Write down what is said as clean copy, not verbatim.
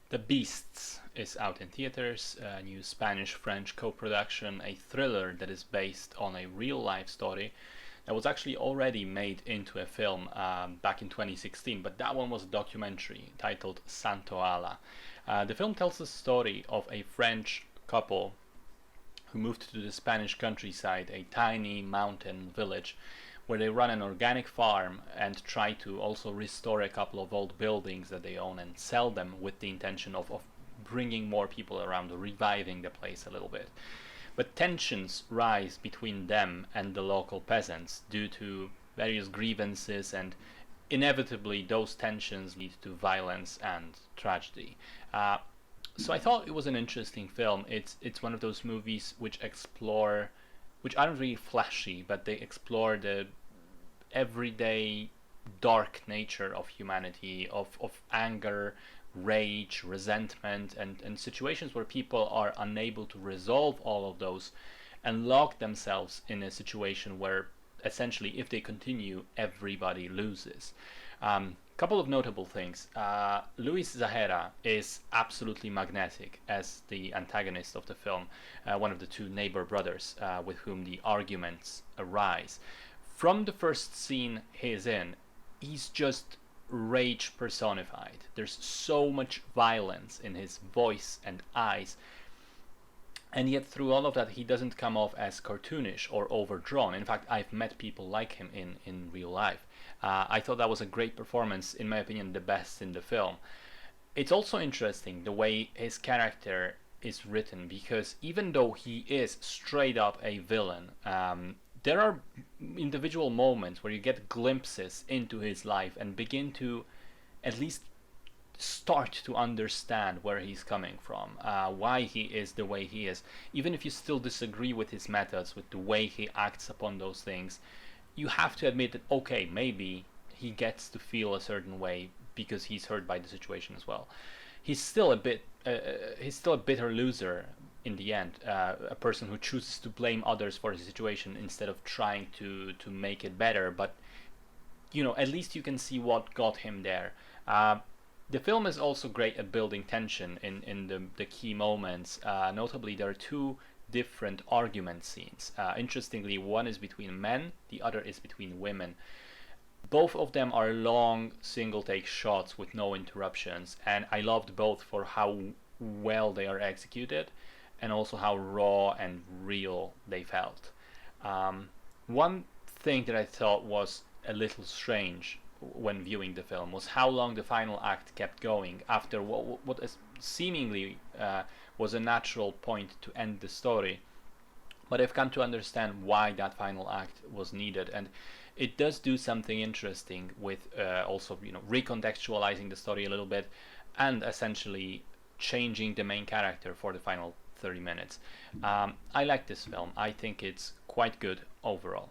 The Beasts is out in theaters, a new Spanish-French co-production, a thriller that is based on a real-life story that was actually already made into a film back in 2016, but that one was a documentary titled Santo Ala. The film tells the story of a French couple who moved to the Spanish countryside, a tiny mountain village, where they run an organic farm and try to also restore a couple of old buildings that they own and sell them with the intention of bringing more people around, reviving the place a little bit. But tensions rise between them and the local peasants due to various grievances, and inevitably those tensions lead to violence and tragedy. So I thought it was an interesting film. It's one of those movies which explore, which aren't really flashy, but they explore the everyday dark nature of humanity, of anger, rage, resentment, and situations where people are unable to resolve all of those and lock themselves in a situation where essentially if they continue everybody loses. Couple of notable things. Luis Zahera is absolutely magnetic as the antagonist of the film, one of the two neighbor brothers with whom the arguments arise. From the first scene he's in, he's just rage personified. There's so much violence in his voice and eyes, and yet through all of that he doesn't come off as cartoonish or overdrawn. In fact, I've met people like him in real life. I thought that was a great performance, in my opinion the best in the film. It's also interesting the way his character is written, because even though he is straight up a villain, there are individual moments where you get glimpses into his life and begin to at least start to understand where he's coming from, why he is the way he is. Even if you still disagree with his methods, with the way he acts upon those things, you have to admit that, okay, maybe he gets to feel a certain way because he's hurt by the situation as well. He's still a bitter loser in the end, a person who chooses to blame others for his situation instead of trying to make it better. But at least you can see what got him there. The film is also great at building tension in the key moments. Notably, there are two different argument scenes. Interestingly, one is between men, the other is between women. Both of them are long single take shots with no interruptions, and I loved both for how well they are executed and also how raw and real they felt. One thing that I thought was a little strange when viewing the film was how long the final act kept going after what is seemingly was a natural point to end the story. But I've come to understand why that final act was needed, and it does do something interesting with also recontextualizing the story a little bit and essentially changing the main character for the final 30 minutes. I like this film. I think it's quite good overall.